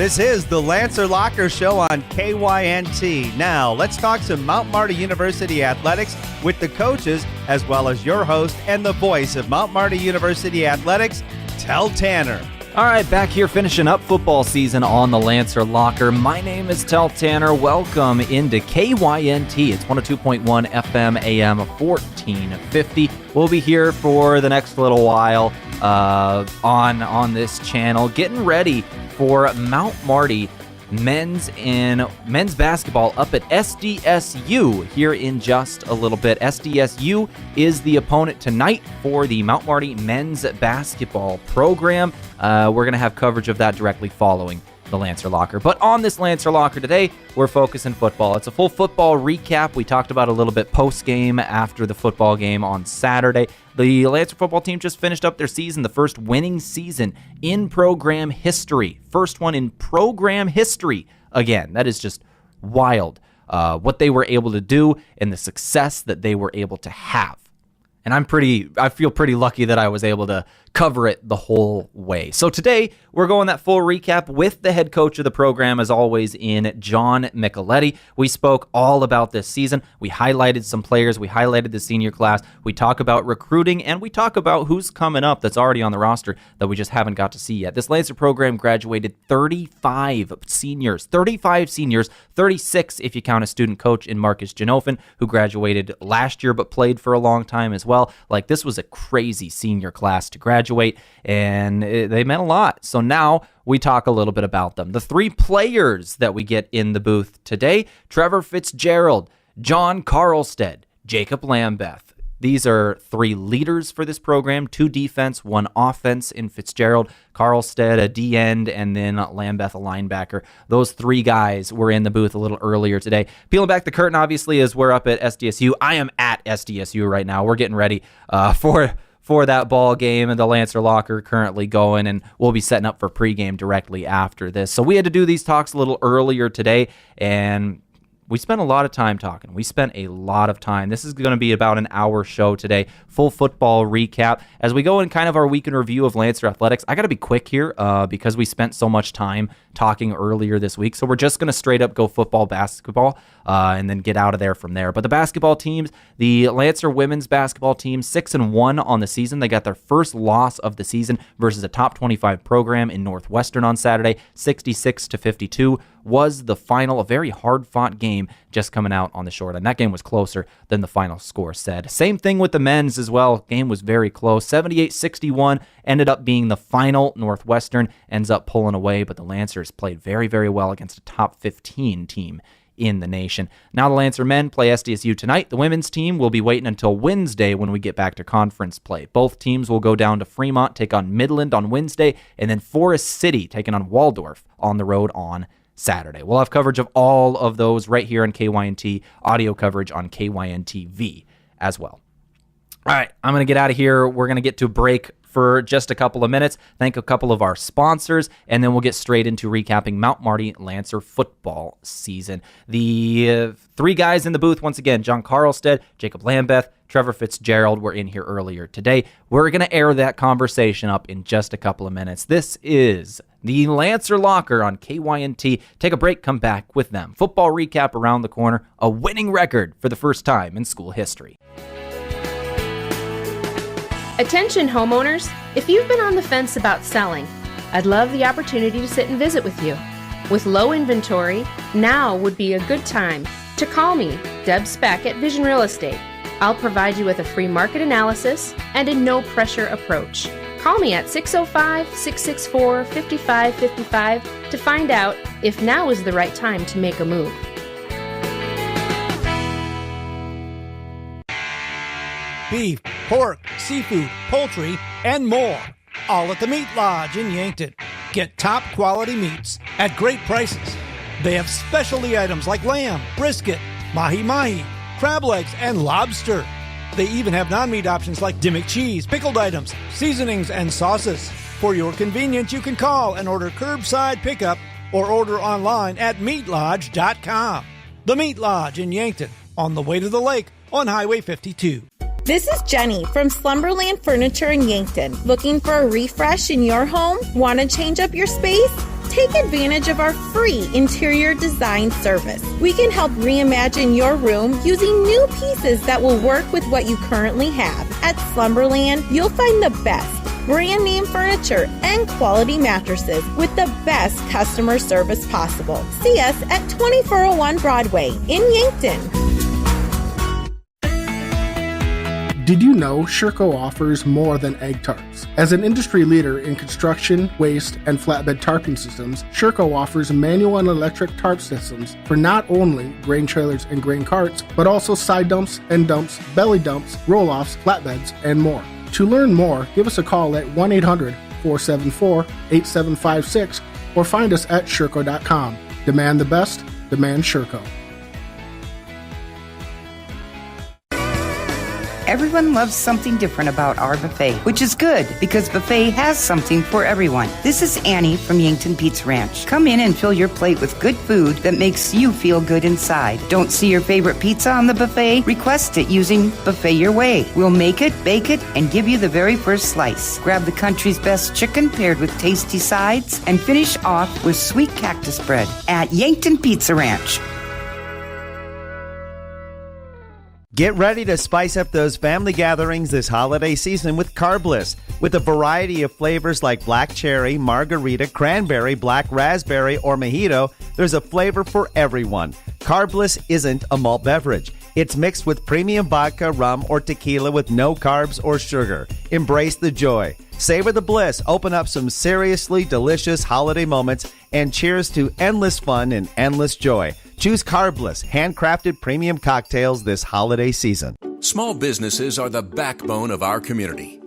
This is the Lancer Locker Show on KYNT. Now, let's talk some Mount Marty University athletics with the coaches, as well as your host and the voice of Mount Marty University athletics, Tehl Tanner. All right, back here finishing up football season on the Lancer Locker. My name is Tehl Tanner. Welcome into KYNT. It's 102.1 FM AM 1450. We'll be here for the next little while on this channel, getting ready for Mount Marty men's basketball up at SDSU here in just a little bit. SDSU is the opponent tonight for the Mount Marty men's basketball program. We're going to have coverage of that directly following the Lancer Locker. But on this Lancer Locker today, we're focusing football. It's a full football recap. We talked about a little bit post-game after the football game on Saturday. The Lancer football team just finished up their season, the first winning season in program history. First one in program history. Again, that is just wild, what they were able to do and the success that they were able to have. And I feel pretty lucky that I was able to cover it the whole way. So today, we're going that full recap with the head coach of the program, as always, in John Michaletti. We spoke all about this season. We highlighted some players. We highlighted the senior class. We talk about recruiting, and we talk about who's coming up that's already on the roster that we just haven't got to see yet. This Lancer program graduated 35 seniors, 36 if you count a student coach in Marcus Genofen, who graduated last year but played for a long time as well. Like, this was a crazy senior class to graduate, and they meant a lot. So now we talk a little bit about them. The three players that we get in the booth today: Trevor Fitzgerald, John Carlstedt, Jacob Lambeth. These are three leaders for this program, 2 defense, 1 offense in Fitzgerald, Carlstedt a D-end, and then Lambeth a linebacker. Those 3 guys were in the booth a little earlier today. Peeling back the curtain, obviously, as we're up at SDSU. I am at SDSU right now. We're getting ready for that ball game, and the Lancer Locker currently going, and we'll be setting up for pregame directly after this. So we had to do these talks a little earlier today, and we spent a lot of time talking. We spent a lot of time. This is going to be about an hour show today. Full football recap. As we go in kind of our week in review of Lancer Athletics, I got to be quick here because we spent so much time talking earlier this week. So we're just going to straight up go football, basketball, and then get out of there from there. But the basketball teams, the Lancer women's basketball team, 6-1 on the season. They got their first loss of the season versus a top 25 program in Northwestern on Saturday. 66-52 was the final, a very hard-fought game just coming out on the short end. That game was closer than the final score said. Same thing with the men's as well. Game was very close. 78-61 ended up being the final. Northwestern ends up pulling away, but the Lancers played very, very well against a top 15 team in the nation. Now the Lancer men play SDSU tonight. The women's team will be waiting until Wednesday when we get back to conference play. Both teams will go down to Fremont, take on Midland on Wednesday, and then Forest City taking on Waldorf on the road on Saturday. We'll have coverage of all of those right here on KYNT, audio coverage on KYNT-V as well. All right, I'm going to get out of here. We're going to get to a break for just a couple of minutes, thank a couple of our sponsors, and then we'll get straight into recapping Mount Marty Lancer football season. The 3 guys in the booth, once again, John Carlstedt, Jacob Lambeth, Trevor Fitzgerald were in here earlier today. We're going to air that conversation up in just a couple of minutes. This is the Lancer Locker on KYNT. Take a break, come back with them. Football recap around the corner, a winning record for the first time in school history. Attention homeowners, if you've been on the fence about selling, I'd love the opportunity to sit and visit with you. With low inventory, now would be a good time to call me, Deb Speck at Vision Real Estate. I'll provide you with a free market analysis and a no-pressure approach. Call me at 605-664-5555 to find out if now is the right time to make a move. Beef, pork, seafood, poultry, and more. All at the Meat Lodge in Yankton. Get top quality meats at great prices. They have specialty items like lamb, brisket, mahi-mahi, crab legs, and lobster. They even have non-meat options like Dimmick cheese, pickled items, seasonings, and sauces. For your convenience, you can call and order curbside pickup or order online at meatlodge.com. The Meat Lodge in Yankton, on the way to the lake on Highway 52. This is Jenny from Slumberland Furniture in Yankton. Looking for a refresh in your home? Want to change up your space? Take advantage of our free interior design service. We can help reimagine your room using new pieces that will work with what you currently have. At Slumberland, you'll find the best brand name furniture and quality mattresses with the best customer service possible. See us at 2401 Broadway in Yankton. Did you know Sherco offers more than egg tarps? As an industry leader in construction, waste, and flatbed tarping systems, Sherco offers manual and electric tarp systems for not only grain trailers and grain carts, but also side dumps, end dumps, belly dumps, roll-offs, flatbeds, and more. To learn more, give us a call at 1-800-474-8756 or find us at Sherco.com. Demand the best, demand Sherco. Everyone loves something different about our buffet, which is good because buffet has something for everyone. This is Annie from Yankton Pizza Ranch. Come in and fill your plate with good food that makes you feel good inside. Don't see your favorite pizza on the buffet? Request it using Buffet Your Way. We'll make it, bake it, and give you the very first slice. Grab the country's best chicken paired with tasty sides and finish off with sweet cactus bread at Yankton Pizza Ranch. Get ready to spice up those family gatherings this holiday season with Carbliss. With a variety of flavors like black cherry, margarita, cranberry, black raspberry, or mojito, there's a flavor for everyone. Carbliss isn't a malt beverage. It's mixed with premium vodka, rum, or tequila with no carbs or sugar. Embrace the joy. Savor the bliss. Open up some seriously delicious holiday moments, and cheers to endless fun and endless joy. Choose Carbliss, handcrafted premium cocktails this holiday season. Small businesses are the backbone of our community.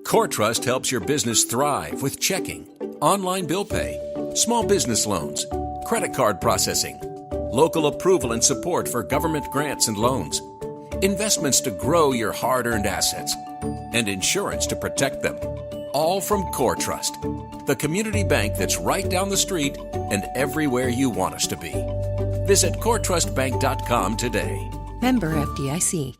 CoreTrust helps your business thrive with checking, online bill pay, small business loans, credit card processing, local approval and support for government grants and loans, investments to grow your hard-earned assets, and insurance to protect them. All from CoreTrust, the community bank that's right down the street and everywhere you want us to be. Visit CoreTrustBank.com today. Member FDIC.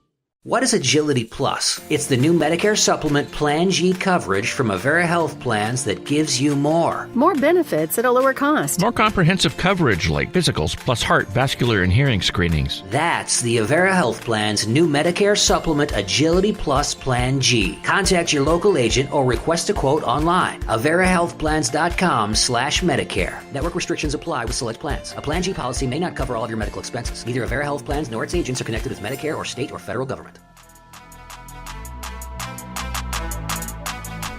What is Agility Plus? It's the new Medicare supplement Plan G coverage from Avera Health Plans that gives you more. More benefits at a lower cost. More comprehensive coverage like physicals plus heart, vascular, and hearing screenings. That's the Avera Health Plan's new Medicare supplement Agility Plus Plan G. Contact your local agent or request a quote online. AveraHealthPlans.com/Medicare. Network restrictions apply with select plans. A Plan G policy may not cover all of your medical expenses. Neither Avera Health Plans nor its agents are connected with Medicare or state or federal government.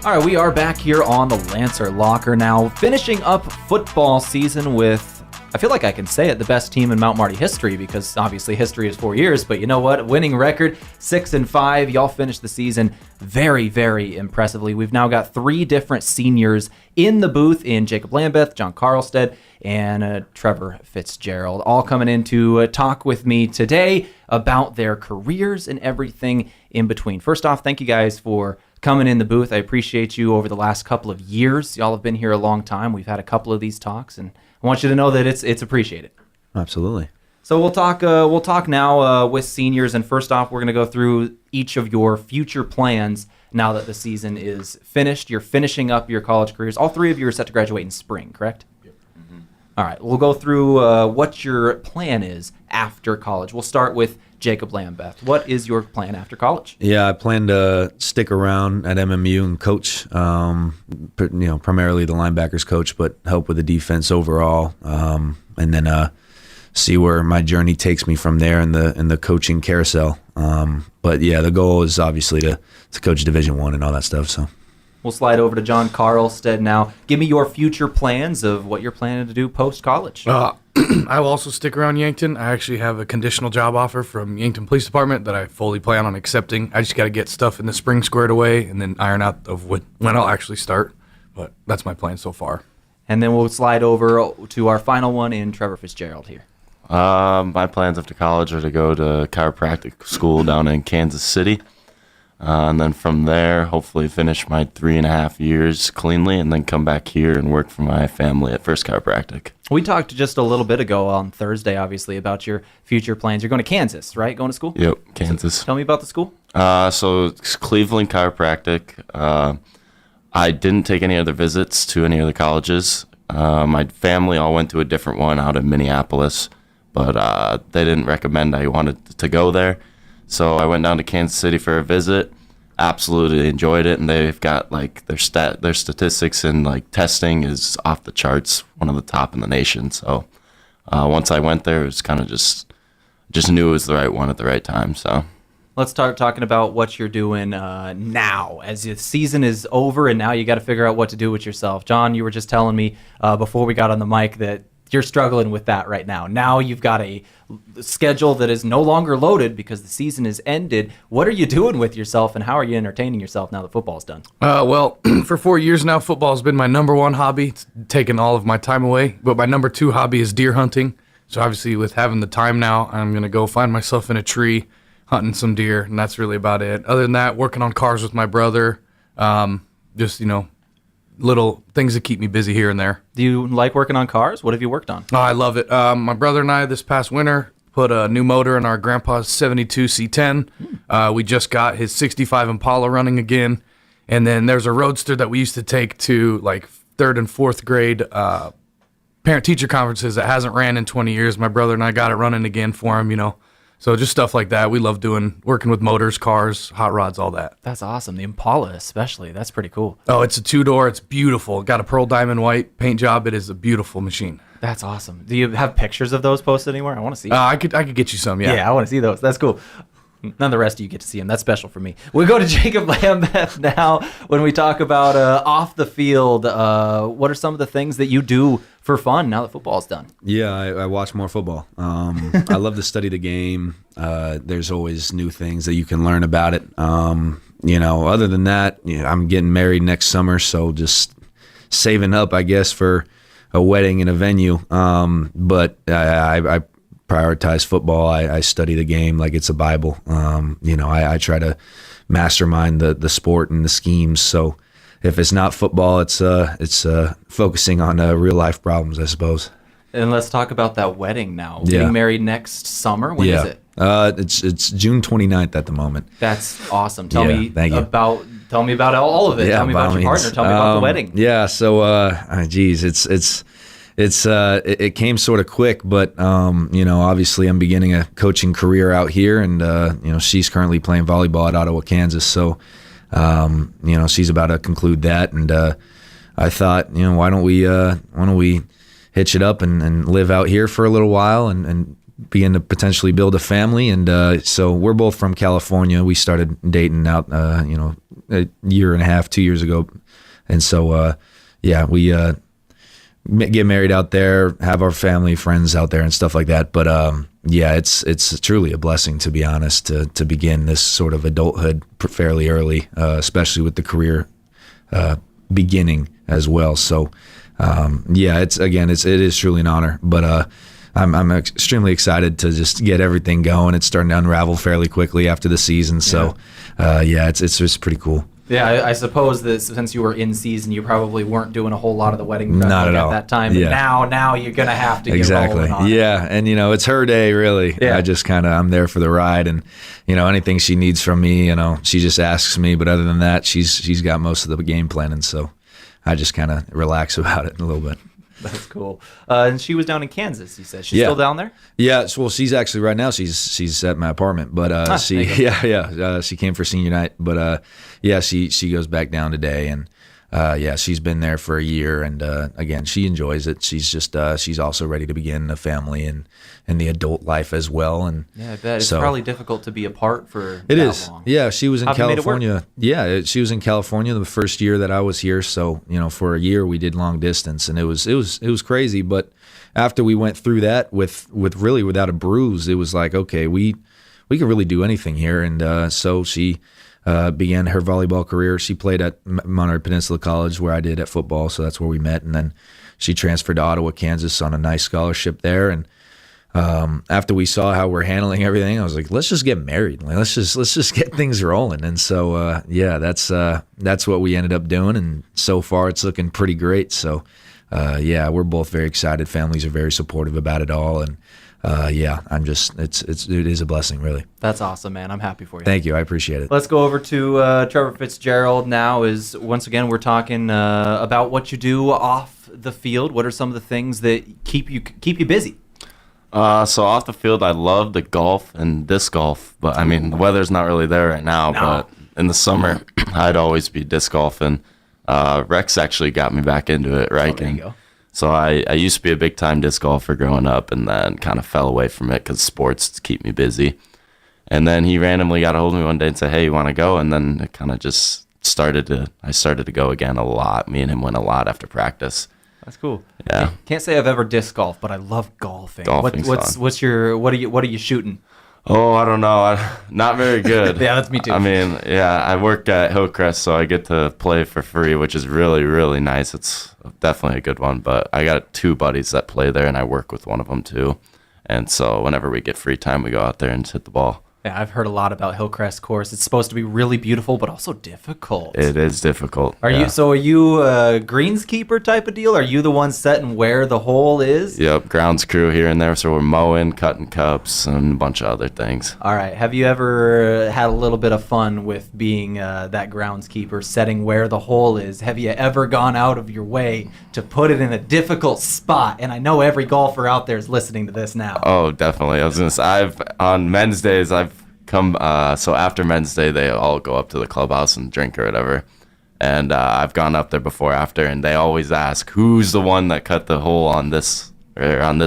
All right, we are back here on the Lancer Locker now, finishing up football season with, I feel like I can say it, the best team in Mount Marty history, because obviously history is 4 years, but you know what? Winning record, 6-5. Y'all finished the season very, very impressively. We've now got 3 different seniors in the booth in Jacob Lambeth, John Carlstedt, and Trevor Fitzgerald, all coming in to talk with me today about their careers and everything in between. First off, thank you guys for coming in the booth. I appreciate you over the last couple of years. Y'all have been here a long time. We've had a couple of these talks, and I want you to know that it's appreciated. Absolutely. So we'll talk now with seniors, and first off, we're going to go through each of your future plans now that the season is finished. You're finishing up your college careers. All 3 of you are set to graduate in spring, correct? Yep. Mm-hmm. All right, we'll go through what your plan is after college. We'll start with Jacob Lambeth. What is your plan after college? Yeah, I plan to stick around at MMU and coach, primarily the linebackers coach, but help with the defense overall, and then see where my journey takes me from there in the coaching carousel. But yeah, the goal is obviously to coach Division I and all that stuff. So we'll slide over to John Carlstedt now. Give me your future plans of what you're planning to do post-college. I will also stick around Yankton. I actually have a conditional job offer from Yankton Police Department that I fully plan on accepting. I just got to get stuff in the spring squared away and then iron out of when I'll actually start. But that's my plan so far. And then we'll slide over to our final one in Trevor Fitzgerald here. My plans after college are to go to chiropractic school down in Kansas City. And then from there, hopefully finish my 3.5 years cleanly and then come back here and work for my family at First Chiropractic. We talked just a little bit ago on Thursday, obviously, about your future plans. You're going to Kansas, right? Going to school? Yep, Kansas. So tell me about the school. So it's Cleveland Chiropractic. I didn't take any other visits to any other colleges. My family all went to a different one out in Minneapolis, but they didn't recommend I wanted to go there. So I went down to Kansas City for a visit. Absolutely enjoyed it, and they've got like their statistics and like testing is off the charts, one of the top in the nation. So once I went there, it was kind of just knew it was the right one at the right time. So let's start talking about what you're doing now, as the season is over, and now you got to figure out what to do with yourself. John, you were just telling me before we got on the mic that you're struggling with that right now. Now you've got a schedule that is no longer loaded because the season is ended. What are you doing with yourself, and how are you entertaining yourself now that football's done? Well, for 4 years now, football has been my number one hobby. It's taken all of my time away. But my number two hobby is deer hunting. So obviously with having the time now, I'm going to go find myself in a tree hunting some deer, and that's really about it. Other than that, working on cars with my brother, just, little things that keep me busy here and there. Do you like working on cars? What have you worked on? Oh, I love it. My brother and I this past winter put a new motor in our grandpa's 72 C10. We just got his 65 Impala running again. And then there's a Roadster that we used to take to like 3rd and 4th grade parent-teacher conferences that hasn't ran in 20 years. My brother and I got it running again for him, So just stuff like that. We love working with motors, cars, hot rods, all that. That's awesome. The Impala especially. That's pretty cool. Oh, it's a 2-door. It's beautiful. Got a pearl diamond white paint job. It is a beautiful machine. That's awesome. Do you have pictures of those posted anywhere? I want to see. I could get you some, yeah. Yeah, I want to see those. That's cool. None of the rest of you get to see them. That's special for me. We go to Jacob Lambeth now when we talk about off the field. What are some of the things that you do for fun now that football's done? Yeah, I watch more football. I love to study the game. There's always new things that you can learn about it. Other than that, I'm getting married next summer, so just saving up, I guess, for a wedding and a venue. But I prioritize football. I study the game like it's a Bible. I try to mastermind the sport and the schemes. So if it's not football, it's focusing on real life problems, I suppose. And let's talk about that wedding now. Getting married next summer. When is it? It's June 29th at the moment. That's awesome. Tell me about all of it. Yeah, tell me about your partner. Tell me about the wedding. Yeah. So, it came sort of quick, but obviously I'm beginning a coaching career out here, and she's currently playing volleyball at Ottawa, Kansas. So, she's about to conclude that, and I thought, why don't we hitch it up and live out here for a little while and begin to potentially build a family. And so we're both from California. We started dating out, a year and a half, 2 years ago, and so we get married out there, have our family, friends out there and stuff like that. But it's truly a blessing, to be honest, to begin this sort of adulthood fairly early, especially with the career beginning as well. So it is truly an honor. But I'm extremely excited to just get everything going. It's starting to unravel fairly quickly after the season. So it's just pretty cool. Yeah, I suppose that since you were in season, you probably weren't doing a whole lot of the wedding prep at that time. But now you're going to have to get rolling on it. Yeah, and it's her day, really. Yeah. I just I'm there for the ride, and anything she needs from me, she just asks me. But other than that, she's got most of the game planning, so I just kind of relax about it a little bit. That's cool. And she was down in Kansas, you said. She's still down there? Yeah, well, she's actually right now. She's at my apartment, but she came for senior night, but she goes back down today, and she's been there for a year, and again, she enjoys it. She's just she's also ready to begin a family and the adult life as well. And I bet it's probably difficult to be apart for it is long. Yeah, she was in California. Yeah, she was in California the first year that I was here. So for a year we did long distance, and it was crazy. But after we went through that with really without a bruise, it was like, okay, we can really do anything here. And so she began her volleyball career. She played at Monterey Peninsula College, where I did at football, so that's where we met. And then she transferred to Ottawa, Kansas on a nice scholarship there. And after we saw how we're handling everything, I was like, let's just get married. Like, let's just get things rolling. And so that's what we ended up doing. And so far it's looking pretty great. So we're both very excited. Families are very supportive about it all. And it is a blessing, really. That's awesome, man. I'm happy for you. Thank you. I appreciate it. Let's go over to Trevor Fitzgerald now. Once again, we're talking about what you do off the field, what are some of the things that keep you busy? So off the field, I love the golf and disc golf, but I mean the weather's not really there right now. No. But in the summer, I'd always be disc golfing. Rex actually got me back into it, right? There you go. So I used to be a big time disc golfer growing up, and then kind of fell away from it because sports keep me busy. And then he randomly got a hold of me one day and said, "Hey, you want to go?" And then it kind of just I started to go again a lot. Me and him went a lot after practice. That's cool. Yeah. Can't say I've ever disc golfed, but I love golfing. Golfing's fun. What are you shooting? Oh, I don't know. Not very good. Yeah, that's me too. I mean, yeah, I work at Hillcrest, so I get to play for free, which is really, really nice. It's definitely a good one. But I got 2 buddies that play there, and I work with one of them too. And so whenever we get free time, we go out there and hit the ball. Yeah, I've heard a lot about Hillcrest course. It's supposed to be really beautiful, but also difficult. It is difficult. Are you a greenskeeper type of deal? Are you the one setting where the hole is? Yep, grounds crew here and there. So we're mowing, cutting cups, and a bunch of other things. All right. Have you ever had a little bit of fun with being that groundskeeper, setting where the hole is? Have you ever gone out of your way to put it in a difficult spot? And I know every golfer out there is listening to this now. Oh, definitely. I was gonna say, on men's days, I've come, so after men's day, they all go up to the clubhouse and drink or whatever. And I've gone up there before, after, and they always ask, who's the one that cut the hole on this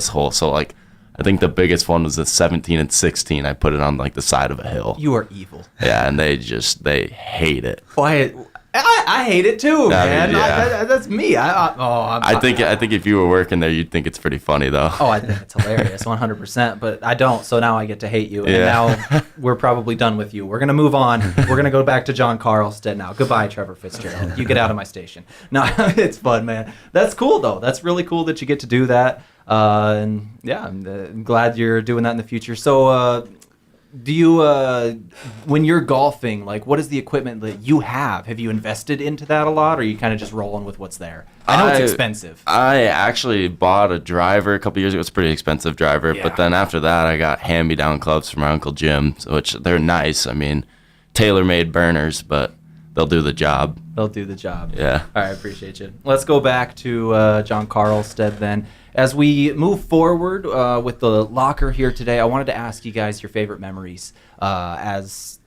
hole? So, like, I think the biggest one was the 17 and 16. I put it on, like, the side of a hill. You are evil. Yeah, and they hate it. I hate it too, man. Yeah. That's me. I think if you were working there, you'd think it's pretty funny, though. Oh, I think it's hilarious, 100%. But I don't, so now I get to hate you. And Yeah. now we're probably done with you. We're going to move on. We're going to go back to John Carlstedt now. Goodbye, Trevor Fitzgerald. You get out of my station. No, it's fun, man. That's cool, though. That's really cool that you get to do that. And yeah, I'm glad you're doing that in the future. So, do you, when you're golfing, like, what is the equipment that you have? Have you invested into that a lot, or are you kind of just rolling with what's there? I know it's expensive. I actually bought a driver a couple years ago. It's a pretty expensive driver, but then after that, I got hand-me-down clubs from my Uncle Jim, which they're nice. I mean, tailor-made burners, but they'll do the job. They'll do the job. Yeah. All right, I appreciate you. Let's go back to John Carlstedt then. As we move forward with the locker here today, I wanted to ask you guys your favorite memories as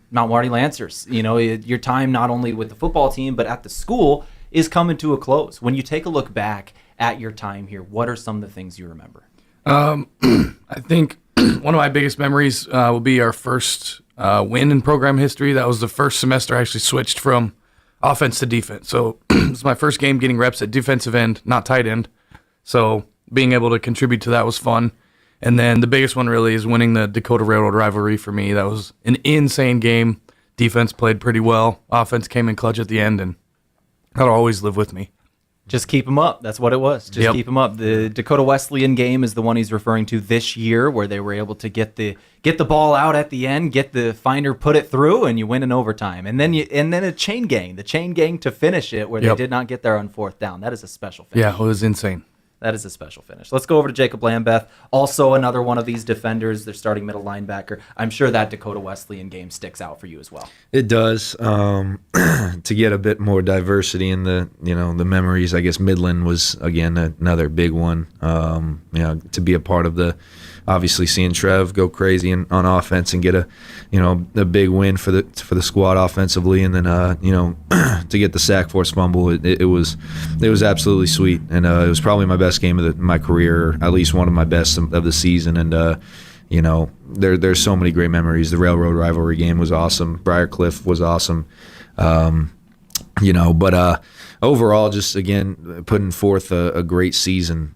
Mount Marty Lancers. You know, your time not only with the football team, but at the school is coming to a close. When you take a look back at your time here, what are some of the things you remember? I think one of my biggest memories will be our first win in program history. That was the first semester I actually switched from offense to defense. So it was my first game getting reps at defensive end, not tight end. So being able to contribute to that was fun. And then the biggest one really is winning the Dakota Railroad rivalry for me. That was an insane game. Defense played pretty well. Offense came in clutch at the end, and that'll always live with me. Just keep them up. That's what it was. Just keep them up. The Dakota Wesleyan game is the one he's referring to this year, where they were able to get the ball out at the end, get the finder, put it through, and you win in overtime. And then a chain gang, the chain gang to finish it, where they did not get there on 4th down. That is a special finish. Yeah, it was insane. That is a special finish. Let's go over to Jacob Lambeth, also another one of these defenders. They're starting middle linebacker. I'm sure that Dakota Wesleyan game sticks out for you as well. It does. To get a bit more diversity in the memories, I guess Midland was again another big one. To be a part of the, obviously seeing Trev go crazy on offense and get a big win for the squad offensively, and then to get the sack force fumble, it was absolutely sweet, and it was probably my best game of my career, at least one of my best of the season. And there's so many great memories. The Railroad rivalry game was awesome. Briarcliff was awesome. But overall, just again putting forth a great season.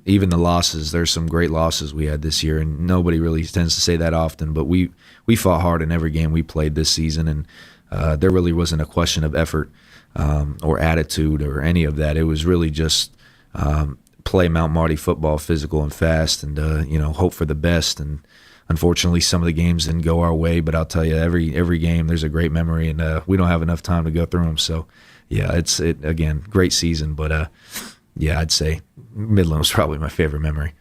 Even the losses, there's some great losses we had this year, and nobody really tends to say that often. But we fought hard in every game we played this season, and there really wasn't a question of effort or attitude or any of that. It was really just play Mount Marty football, physical and fast, and hope for the best. And unfortunately, some of the games didn't go our way, but I'll tell you, every game there's a great memory, and we don't have enough time to go through them. So, yeah, it's again great season, but I'd say Midland was probably my favorite memory.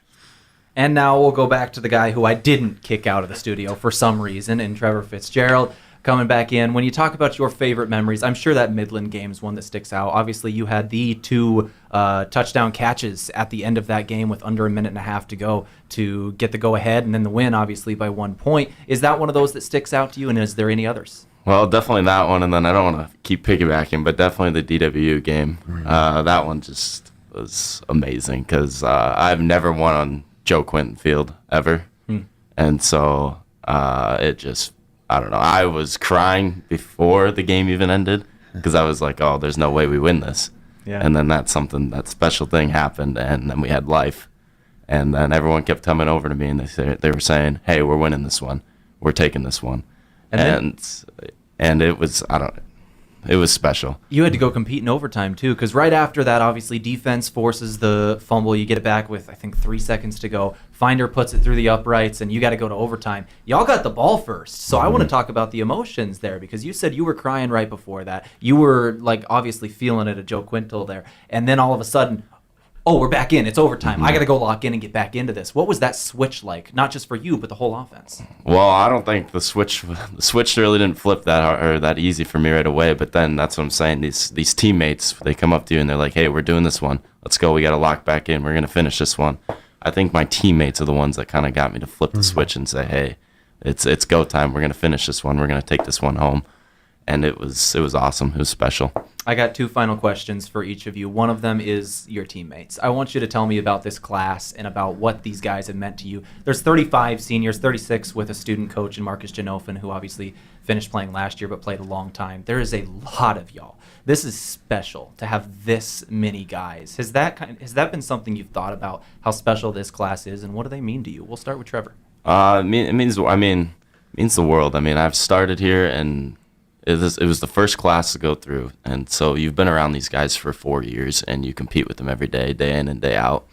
And now we'll go back to the guy who I didn't kick out of the studio for some reason, and Trevor Fitzgerald. coming back in. When you talk about your favorite memories, I'm sure that Midland game is one that sticks out. Obviously, you had the 2 touchdown catches at the end of that game with under a minute and a half to go to get the go-ahead, and then the win, obviously, by 1 point. Is that one of those that sticks out to you, and is there any others? Well, definitely that one, and then I don't want to keep piggybacking, but definitely the DWU game. That one just was amazing because I've never won on Joe KYNT Field ever. And so it just, I don't know. I was crying before the game even ended because I was like, oh, there's no way we win this. Yeah. And then that special thing happened, and then we had life. And then everyone kept coming over to me, and they were saying, hey, we're winning this one. We're taking this one. And it was, it was special. You had to go compete in overtime, too, because right after that, obviously, defense forces the fumble. You get it back with, I think, 3 seconds to go. Finder puts it through the uprights, and you got to go to overtime. Y'all got the ball first, so I want to talk about the emotions there, because you said you were crying right before that. You were, obviously feeling it at Joe Quintal there, and then all of a sudden, oh, we're back in. It's overtime. I got to go lock in and get back into this. What was that switch like? Not just for you, but the whole offense. Well, I don't think the switch really didn't flip that hard, or that easy for me right away. But then that's what I'm saying. These teammates, they come up to you and they're like, "Hey, we're doing this one. Let's go. We got to lock back in. We're gonna finish this one." I think my teammates are the ones that kind of got me to flip the switch and say, "Hey, it's go time. We're gonna finish this one. We're gonna take this one home." And it was awesome. It was special. I got 2 final questions for each of you. One of them is your teammates. I want you to tell me about this class and about what these guys have meant to you. There's 35 seniors, 36 with a student coach in Marcus Janofin, who obviously finished playing last year but played a long time. There is a lot of y'all. This is special to have this many guys. Has that been something you've thought about, how special this class is, and what do they mean to you? We'll start with Trevor. It means the world. I mean, I've started here, and it was the first class to go through, and so you've been around these guys for 4 years, and you compete with them every day in and day out,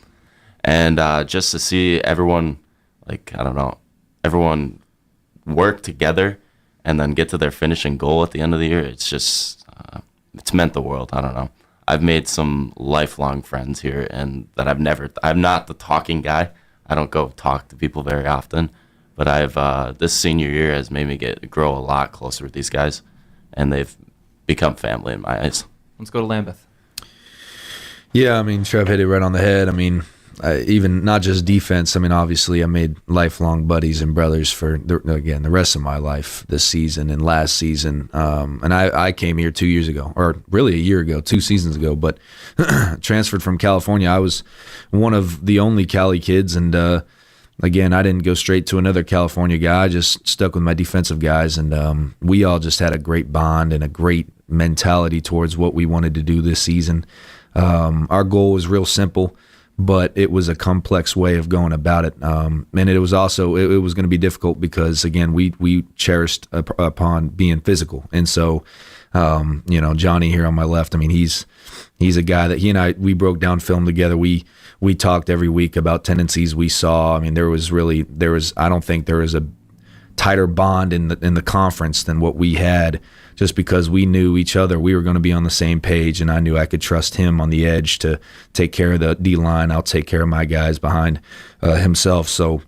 and just to see everyone, everyone work together, and then get to their finishing goal at the end of the year. It's just it's meant the world. I don't know. I've made some lifelong friends here, and that I'm not the talking guy. I don't go talk to people very often, but this senior year has made me grow a lot closer with these guys. And they've become family in my eyes. Let's go to Lambeth. Yeah, I mean, Trev hit it right on the head. I mean, even not just defense. I mean, obviously, I made lifelong buddies and brothers for, the rest of my life this season and last season. And I came here 2 years ago, or really a year ago, 2 seasons ago, but transferred from California. I was one of the only Cali kids, and again, I didn't go straight to another California guy. I just stuck with my defensive guys, and we all just had a great bond and a great mentality towards what we wanted to do this season. Our goal was real simple, but it was a complex way of going about it. And it was also it was going to be difficult because, again, we cherished upon being physical. And so, Johnny here on my left, I mean, he's a guy that he and I, we broke down film together. We talked every week about tendencies we saw. I mean, I don't think there was a tighter bond in the conference than what we had, just because we knew each other. We were going to be on the same page, and I knew I could trust him on the edge to take care of the D-line. I'll take care of my guys behind himself. So,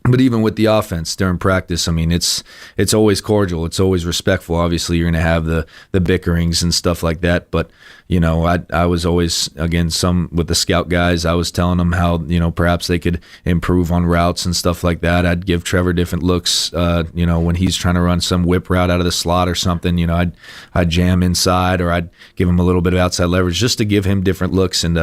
but even with the offense during practice, I mean, it's always cordial. It's always respectful. Obviously, you're going to have the bickerings and stuff like that. But, I was always, again, with the scout guys, I was telling them how, perhaps they could improve on routes and stuff like that. I'd give Trevor different looks, when he's trying to run some whip route out of the slot or something. I'd jam inside, or I'd give him a little bit of outside leverage just to give him different looks. And,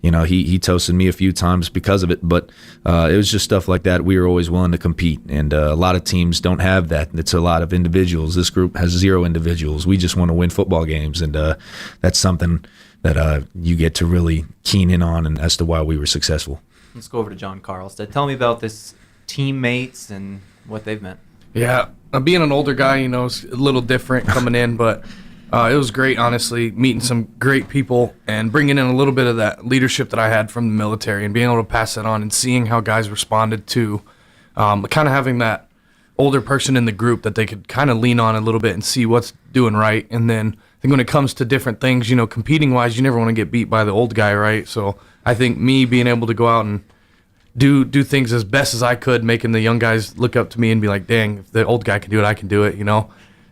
he toasted me a few times because of it. But it was just stuff like that. We were always willing to compete, and a lot of teams don't have that. It's a lot of individuals. This group has 0 individuals. We just want to win football games, and that's something that you get to really keen in on, and as to why we were successful. Let's go over to John Carlstedt. Tell me about this teammates and what they've meant. Yeah, being an older guy, it's a little different coming in, but it was great, honestly, meeting some great people and bringing in a little bit of that leadership that I had from the military and being able to pass that on and seeing how guys responded to kind of having that older person in the group that they could kind of lean on a little bit and see what's doing right. And then I think when it comes to different things, competing-wise, you never want to get beat by the old guy, right? So I think me being able to go out and do things as best as I could, making the young guys look up to me and be like, dang, if the old guy can do it, I can do it,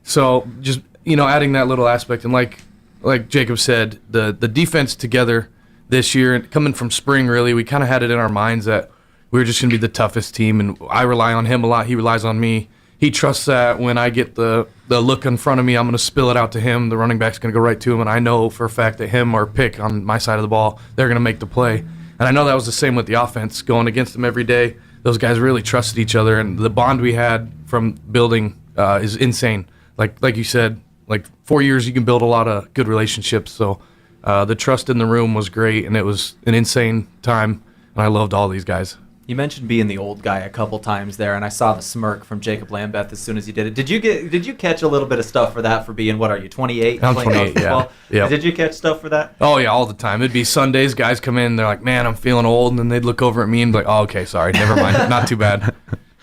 So just, adding that little aspect, and like Jacob said, the defense together this year, and coming from spring, really, we kind of had it in our minds that we were just going to be the toughest team, and I rely on him a lot. He relies on me. He trusts that when I get the look in front of me, I'm going to spill it out to him. The running back's going to go right to him, and I know for a fact that him or Pick on my side of the ball, they're going to make the play. And I know that was the same with the offense, going against them every day. Those guys really trusted each other, and the bond we had from building is insane. Like you said, 4 years you can build a lot of good relationships. So the trust in the room was great, and it was an insane time, and I loved all these guys. You mentioned being the old guy a couple times there, and I saw the smirk from Jacob Lambeth as soon as you did it. Did you catch a little bit of stuff for that, for being, what are you, 28? I'm 28, yeah. Yep. Did you catch stuff for that? Oh, yeah, all the time. It'd be Sundays, guys come in, they're like, man, I'm feeling old, and then they'd look over at me and be like, oh, okay, sorry, never mind, not too bad.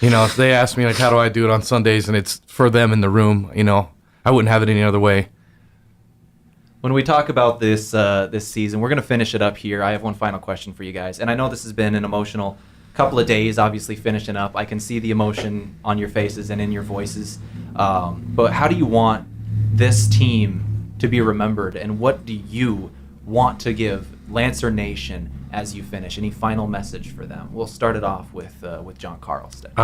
If they ask me, how do I do it on Sundays, and it's for them in the room, I wouldn't have it any other way. When we talk about this season, we're going to finish it up here. I have one final question for you guys, and I know this has been an emotional couple of days, obviously finishing up. I can see the emotion on your faces and in your voices. But how do you want this team to be remembered, and what do you want to give Lancer Nation as you finish? Any final message for them? We'll start it off with John Carlstedt.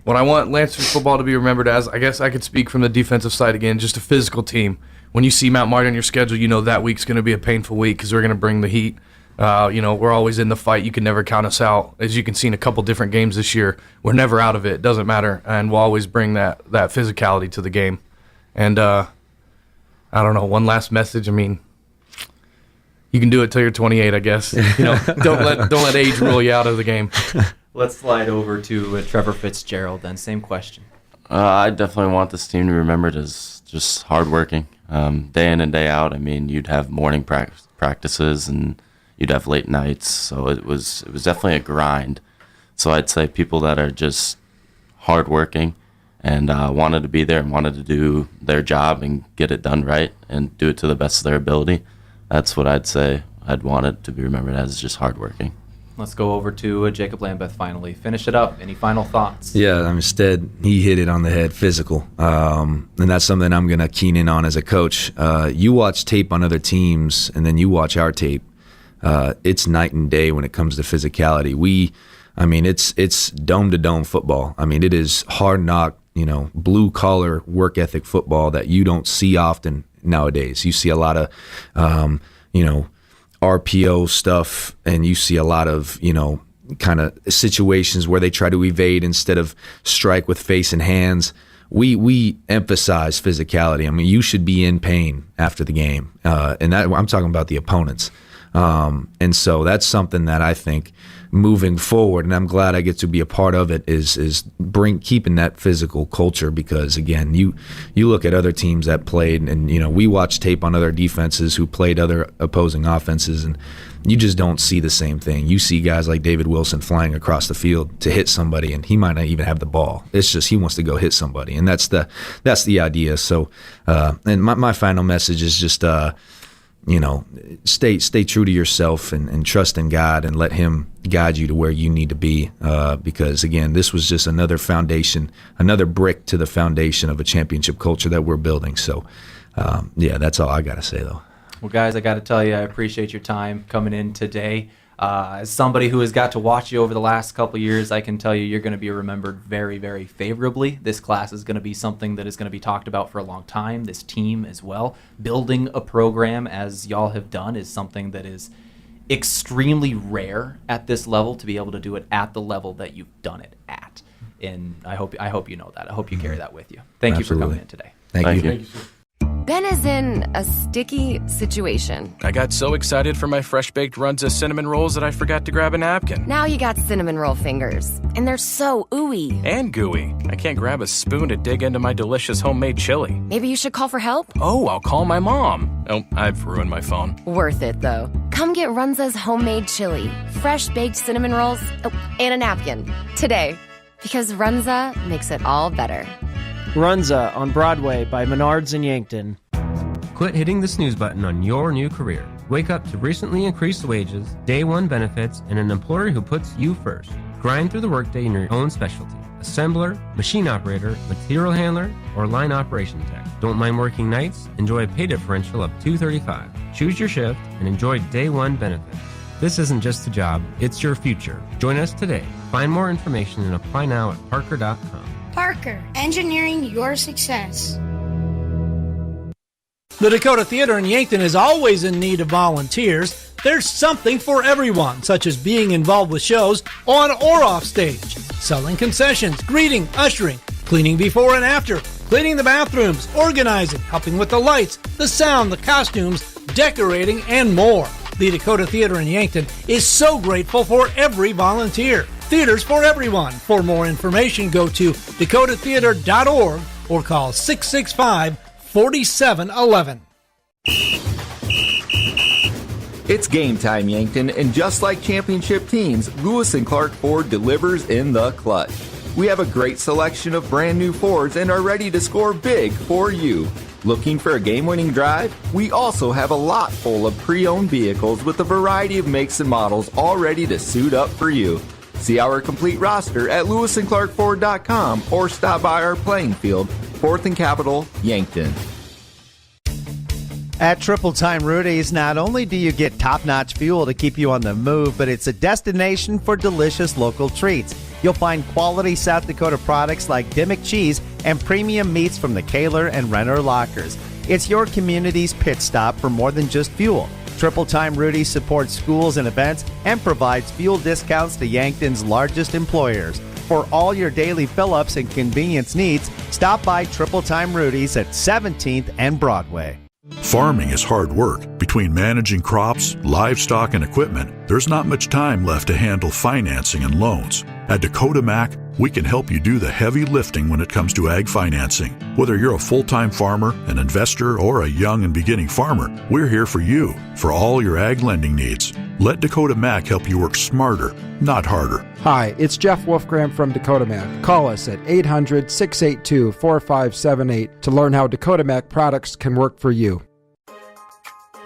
What I want Lancer football to be remembered as, I guess I could speak from the defensive side again, just a physical team. When you see Mount Marty on your schedule, that week's going to be a painful week because we're going to bring the heat. We're always in the fight. You can never count us out. As you can see in a couple different games this year, we're never out of it. It doesn't matter. And we'll always bring that physicality to the game. And I don't know, one last message. I mean, you can do it till you're 28, I guess. Don't let age rule you out of the game. Let's slide over to Trevor Fitzgerald then. Same question. I definitely want this team to be remembered as just hardworking, day in and day out. I mean, you'd have morning practices and you'd have late nights, so it was definitely a grind. So I'd say people that are just hardworking and wanted to be there and wanted to do their job and get it done right and do it to the best of their ability. That's what I'd say I'd want it to be remembered as, just hardworking. Let's go over to Jacob Lambeth finally. Finish it up. Any final thoughts? Yeah, instead, he hit it on the head, physical. And that's something I'm going to keen in on as a coach. You watch tape on other teams, and then you watch our tape. It's night and day when it comes to physicality. It's dome-to-dome football. I mean, it is hard-knock, blue-collar work ethic football that you don't see often nowadays. You see a lot of, RPO stuff, and you see a lot of, kind of situations where they try to evade instead of strike with face and hands. We emphasize physicality. I mean, you should be in pain after the game, and that I'm talking about the opponents. And so that's something that I think moving forward, and I'm glad I get to be a part of it, is keeping that physical culture, because again, you look at other teams that played, and we watch tape on other defenses who played other opposing offenses, and you just don't see the same thing. You see guys like David Wilson flying across the field to hit somebody, and he might not even have the ball. It's just he wants to go hit somebody, and that's the idea. So, and my final message is just stay true to yourself and trust in God and let Him guide you to where you need to be. Because again, this was just another foundation, another brick to the foundation of a championship culture that we're building. So, that's all I got to say, though. Well, guys, I got to tell you, I appreciate your time coming in today. As somebody who has got to watch you over the last couple of years, I can tell you you're going to be remembered very, very favorably. This class is going to be something that is going to be talked about for a long time. This team as well. Building a program, as y'all have done, is something that is extremely rare at this level, to be able to do it at the level that you've done it at. And I hope you know that. I hope you carry that with you. Thank you for coming in today. Thank you. Thank you, sir. Ben is in a sticky situation. I got so excited for my fresh-baked Runza cinnamon rolls that I forgot to grab a napkin. Now you got cinnamon roll fingers, and they're so ooey. And gooey. I can't grab a spoon to dig into my delicious homemade chili. Maybe you should call for help? Oh, I'll call my mom. Oh, I've ruined my phone. Worth it, though. Come get Runza's homemade chili, fresh-baked cinnamon rolls, and a napkin today. Because Runza makes it all better. Runza on Broadway by Menards in Yankton. Quit hitting the snooze button on your new career. Wake up to recently increased wages, day one benefits, and an employer who puts you first. Grind through the workday in your own specialty. assembler, machine operator, material handler, or line operation tech. Don't mind working nights? Enjoy a pay differential of $2.35. Choose your shift and enjoy day one benefits. This isn't just a job, it's your future. Join us today. Find more information and apply now at parker.com. Parker, engineering your success. The Dakota Theater in Yankton is always in need of volunteers. There's something for everyone, such as being involved with shows on or off stage, selling concessions, greeting, ushering, cleaning before and after, cleaning the bathrooms, organizing, helping with the lights, the sound, the costumes, decorating, and more. The Dakota Theater in Yankton is so grateful for every volunteer. Theaters for everyone. For more information, go to dakotatheater.org or call 665-4711. It's game time, Yankton, and just like championship teams, Lewis and Clark Ford delivers in the clutch. We have a great selection of brand new Fords and are ready to score big for you. Looking for a game-winning drive? We also have a lot full of pre-owned vehicles with a variety of makes and models all ready to suit up for you. See our complete roster at lewisandclarkford.com or stop by our playing field, 4th and Capitol, Yankton. At Triple Time Rudy's, not only do you get top-notch fuel to keep you on the move, but it's a destination for delicious local treats. You'll find quality South Dakota products like Dimmick cheese and premium meats from the Kaler and Renner lockers. It's your community's pit stop for more than just fuel. Triple Time Rudy's supports schools and events and provides fuel discounts to Yankton's largest employers. For all your daily fill-ups and convenience needs, stop by Triple Time Rudy's at 17th and Broadway. Farming is hard work. Between managing crops, livestock, and equipment, there's not much time left to handle financing and loans. At Dakota Mac, we can help you do the heavy lifting when it comes to ag financing. Whether you're a full-time farmer, an investor, or a young and beginning farmer, we're here for you for all your ag lending needs. Let Dakota Mac help you work smarter, not harder. Hi, it's Jeff Wolfgram from Dakota Mac. Call us at 800-682-4578 to learn how Dakota Mac products can work for you.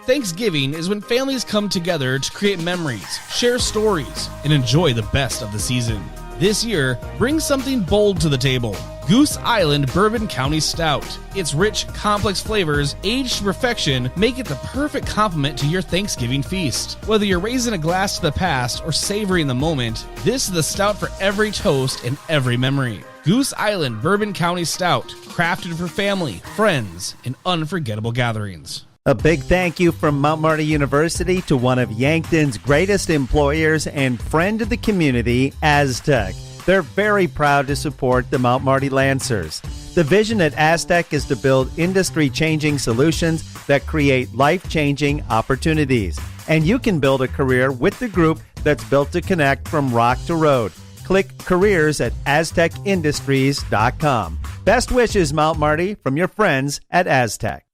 Thanksgiving is when families come together to create memories, share stories, and enjoy the best of the season. This year, bring something bold to the table. Goose Island Bourbon County Stout. Its rich, complex flavors, aged to perfection, make it the perfect complement to your Thanksgiving feast. Whether you're raising a glass to the past or savoring the moment, this is the stout for every toast and every memory. Goose Island Bourbon County Stout, crafted for family, friends, and unforgettable gatherings. A big thank you from Mount Marty University to one of Yankton's greatest employers and friend of the community, Aztec. They're very proud to support the Mount Marty Lancers. The vision at Aztec is to build industry-changing solutions that create life-changing opportunities. And you can build a career with the group that's built to connect from rock to road. Click careers at aztecindustries.com. Best wishes, Mount Marty, from your friends at Aztec.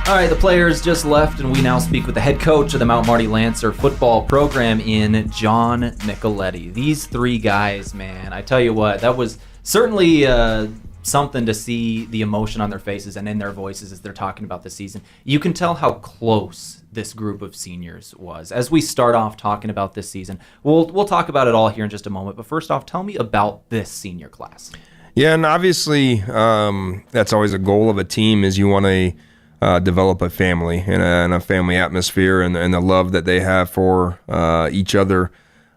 All right, the players just left, and we now speak with the head coach of the Mount Marty Lancer football program in John Michaletti. These three guys, man, I tell you what, that was certainly something to see the emotion on their faces and in their voices as they're talking about the season. You can tell how close this group of seniors was. As we start off talking about this season, we'll talk about it all here in just a moment, but first off, tell me about this senior class. Yeah, and obviously that's always a goal of a team is you want to develop a family and a family atmosphere and the love that they have for each other.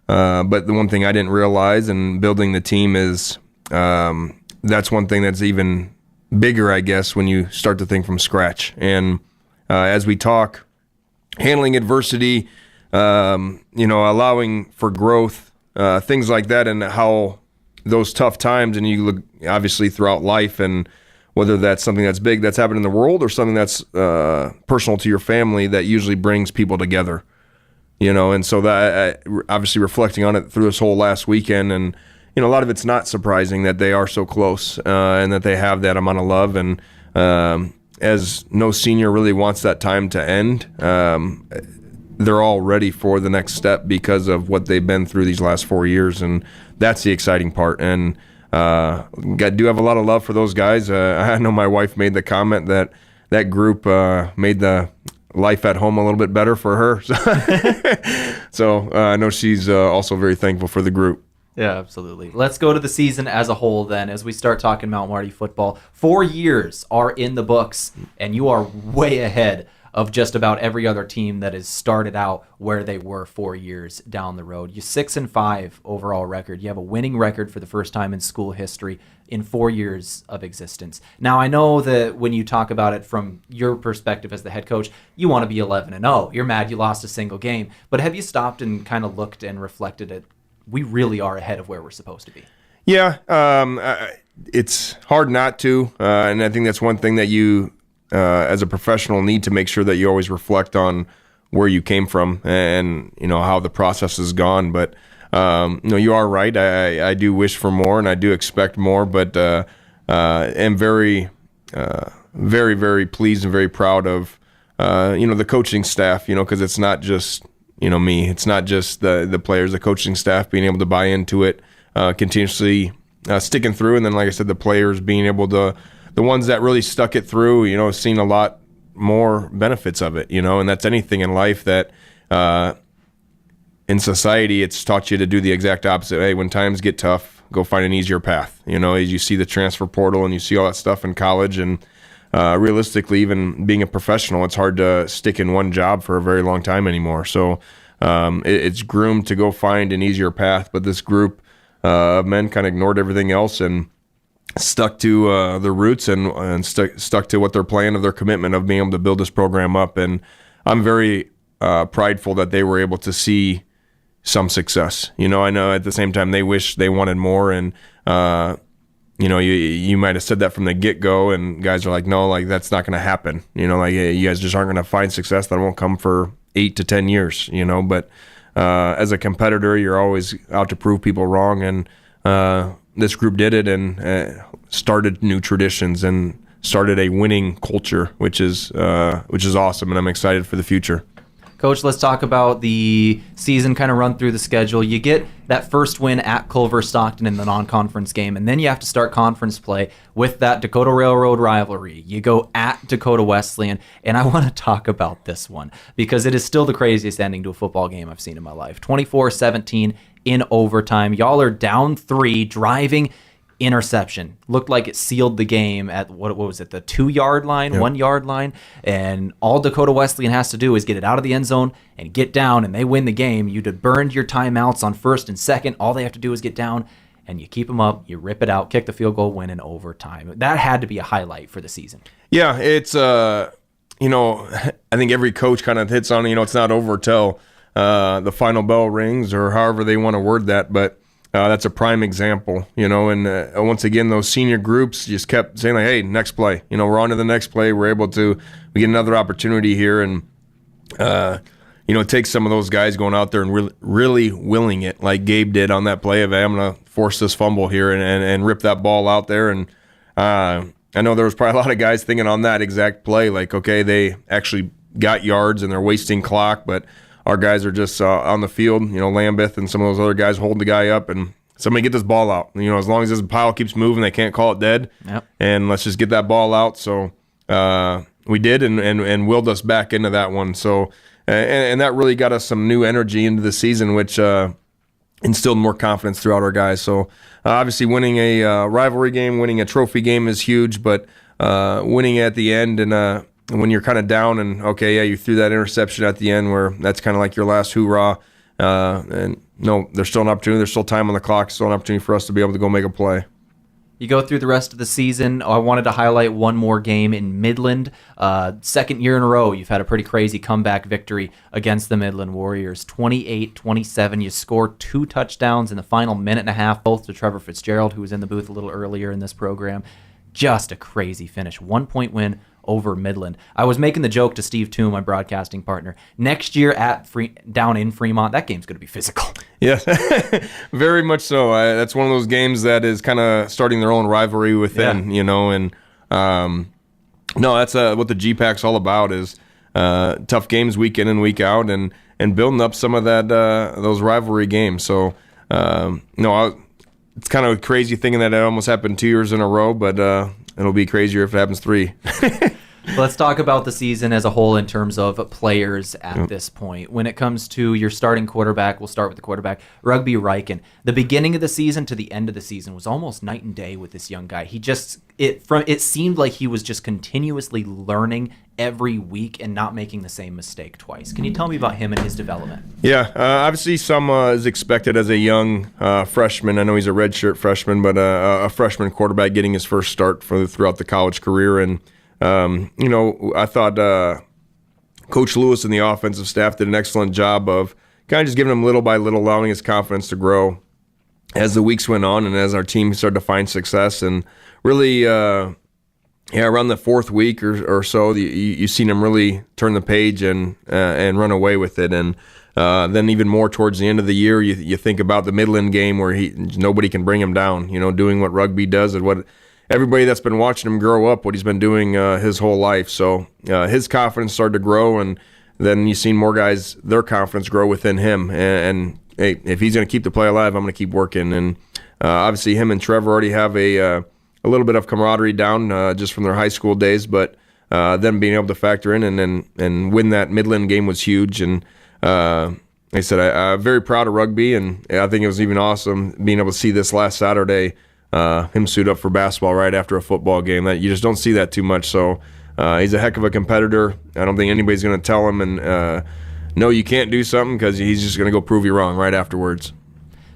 But the one thing I didn't realize in building the team is that's one thing that's even bigger, I guess, when you start to think from scratch. And as we talk, handling adversity, allowing for growth, things like that, and how those tough times, and you look obviously throughout life, and whether that's something that's big that's happened in the world or something that's personal to your family, that usually brings people together, and so that obviously reflecting on it through this whole last weekend, and a lot of it's not surprising that they are so close and that they have that amount of love, and as no senior really wants that time to end, they're all ready for the next step because of what they've been through these last 4 years, and that's the exciting part. And do have a lot of love for those guys. I know my wife made the comment that group made the life at home a little bit better for her. So I know she's also very thankful for the group. Yeah, absolutely. Let's go to the season as a whole then as we start talking Mount Marty football. 4 years are in the books, and you are way ahead of just about every other team that has started out where they were 4 years down the road. You 6-5 overall record. You have a winning record for the first time in school history in 4 years of existence. Now, I know that when you talk about it from your perspective as the head coach, you want to be 11-0. You're mad you lost a single game. But have you stopped and kind of looked and reflected at we really are ahead of where we're supposed to be? Yeah, it's hard not to. And I think that's one thing that you, as a professional, need to make sure that you always reflect on where you came from and, how the process has gone. But, you are right. I do wish for more and I do expect more, but am very, very, very pleased and very proud of, the coaching staff, because it's not just, me. It's not just the players, the coaching staff being able to buy into it, continuously sticking through. And then, like I said, the players being able to, the ones that really stuck it through, seeing a lot more benefits of it, and that's anything in life that in society, it's taught you to do the exact opposite. Hey, when times get tough, go find an easier path. As you see the transfer portal and you see all that stuff in college and realistically, even being a professional, it's hard to stick in one job for a very long time anymore. So it's groomed to go find an easier path. But this group of men kind of ignored everything else and stuck to their roots and stuck to what their plan of their commitment of being able to build this program up. And I'm very prideful that they were able to see some success. I know at the same time they wish they wanted more, and you might have said that from the get-go, and guys are like, no, like that's not going to happen. You guys just aren't going to find success. That won't come for 8 to 10 years, But as a competitor, you're always out to prove people wrong, and this group did it and started new traditions and started a winning culture, which is awesome, and I'm excited for the future. Coach, let's talk about the season, kind of run through the schedule. You get that first win at Culver Stockton in the non-conference game, and then you have to start conference play with that Dakota Railroad rivalry. You go at Dakota Wesleyan, and I want to talk about this one because it is still the craziest ending to a football game I've seen in my life. 24-17 in overtime. Y'all are down 3, driving, interception. Looked like it sealed the game at, what was it, the 2-yard line, yep. 1-yard line, and all Dakota Wesleyan has to do is get it out of the end zone and get down, and they win the game. You'd have burned your timeouts on 1st and 2nd. All they have to do is get down, and you keep them up, you rip it out, kick the field goal, win in overtime. That had to be a highlight for the season. Yeah, it's, I think every coach kind of hits on, it's not over till the final bell rings or however they want to word that, but that's a prime example, and once again, those senior groups just kept saying, like, hey, next play. We're on to the next play. We get another opportunity here. And, it takes some of those guys going out there and really willing it, like Gabe did on that play of, hey, I'm going to force this fumble here and rip that ball out there. And I know there was probably a lot of guys thinking on that exact play, like, okay, they actually got yards and they're wasting clock, but our guys are just on the field, Lambeth and some of those other guys holding the guy up and somebody get this ball out. As long as this pile keeps moving, they can't call it dead. Yep. And let's just get that ball out. So we did and willed us back into that one. So and that really got us some new energy into the season, which instilled more confidence throughout our guys. So obviously winning a rivalry game, winning a trophy game is huge, but winning at the end and when you're kind of down and, okay, yeah, you threw that interception at the end where that's kind of like your last hoorah. And no, there's still an opportunity. There's still time on the clock, still an opportunity for us to be able to go make a play. You go through the rest of the season. I wanted to highlight one more game in Midland. 2nd year in a row, you've had a pretty crazy comeback victory against the Midland Warriors. 28-27. You scored 2 touchdowns in the final minute and a half, both to Trevor Fitzgerald, who was in the booth a little earlier in this program. Just a crazy finish. 1-point win over Midland. I was making the joke to Steve Toome, my broadcasting partner. Next year down in Fremont, that game's going to be physical. Yes, very much so. That's one of those games that is kind of starting their own rivalry within, and no, that's what the GPAC's all about is tough games week in and week out and building up some of that those rivalry games. So, it's kind of crazy thinking that it almost happened 2 years in a row, but it'll be crazier if it happens 3. Let's talk about the season as a whole in terms of players at this point. When it comes to your starting quarterback, we'll start with the quarterback, Rugby Reichen. The beginning of the season to the end of the season was almost night and day with this young guy. It seemed like he was just continuously learning every week and not making the same mistake twice. Can you tell me about him and his development? Yeah, obviously some is expected as a young freshman. I know he's a redshirt freshman, but a freshman quarterback getting his first start throughout the college career. And I thought Coach Lewis and the offensive staff did an excellent job of kind of just giving him little by little, allowing his confidence to grow as the weeks went on and as our team started to find success. And really, around the fourth week or so, you seen him really turn the page and run away with it. And then even more towards the end of the year, you think about the Midland game where nobody can bring him down, doing what rugby does and what everybody that's been watching him grow up, what he's been doing his whole life. So his confidence started to grow, and then you've seen more guys, their confidence grow within him. And hey, if he's going to keep the play alive, I'm going to keep working. And obviously him and Trevor already have a little bit of camaraderie down just from their high school days, but them being able to factor in and win that Midland game was huge. And like I said, I'm very proud of rugby, and I think it was even awesome being able to see this last Saturday, him suit up for basketball right after a football game. That you just don't see that too much. So he's a heck of a competitor. I don't think anybody's going to tell him no, you can't do something, because he's just going to go prove you wrong right afterwards.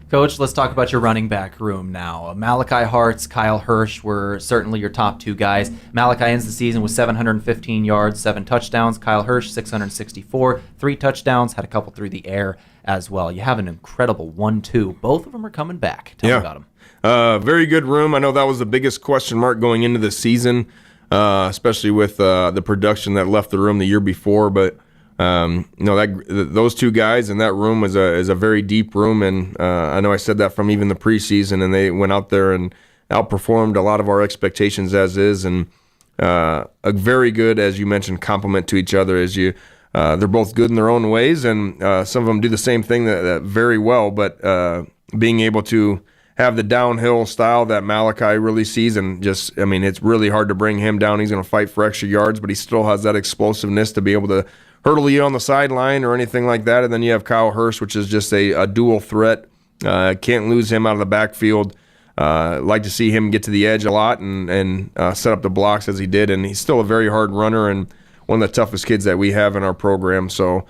Coach, let's talk about your running back room now. Malachi Hartz, Kyle Hirsch were certainly your top two guys. Malachi ends the season with 715 yards, 7 touchdowns. Kyle Hirsch, 664, 3 touchdowns, had a couple through the air as well. You have an incredible 1-2. Both of them are coming back. Tell me about them. Very good room. I know that was the biggest question mark going into the season, especially with the production that left the room the year before. But those two guys in that room is a very deep room, and I know I said that from even the preseason, and they went out there and outperformed a lot of our expectations as is, and a very good, as you mentioned, complement to each other. They're both good in their own ways, and some of them do the same thing that very well, but being able to have the downhill style that Malachi really sees, and it's really hard to bring him down. He's going to fight for extra yards, but he still has that explosiveness to be able to hurdle you on the sideline or anything like that. And then you have Kyle Hirsch, which is just a dual threat. Can't lose him out of the backfield. Like to see him get to the edge a lot and set up the blocks as he did. And he's still a very hard runner and one of the toughest kids that we have in our program. So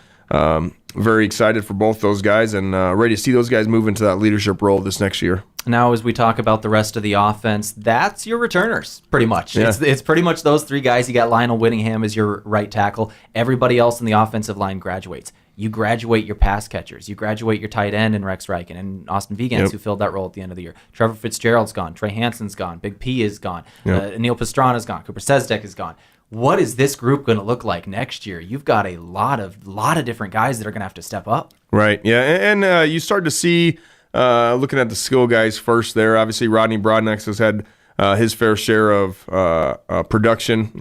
very excited for both those guys and ready to see those guys move into that leadership role this next year. Now, as we talk about the rest of the offense, that's your returners, pretty much. Yeah. It's pretty much those three guys. You got Lionel Whittingham as your right tackle. Everybody else in the offensive line graduates. You graduate your pass catchers. You graduate your tight end in Rex Reichen and Austin Vigans, who filled that role at the end of the year. Trevor Fitzgerald's gone. Trey Hansen's gone. Big P is gone. Neil Pastrana's gone. Cooper Sezdek is gone. What is this group going to look like next year? You've got a lot of different guys that are going to have to step up. Right, yeah, and you start to see, looking at the skill guys first there, obviously Rodney Broadnex has had his fair share of production.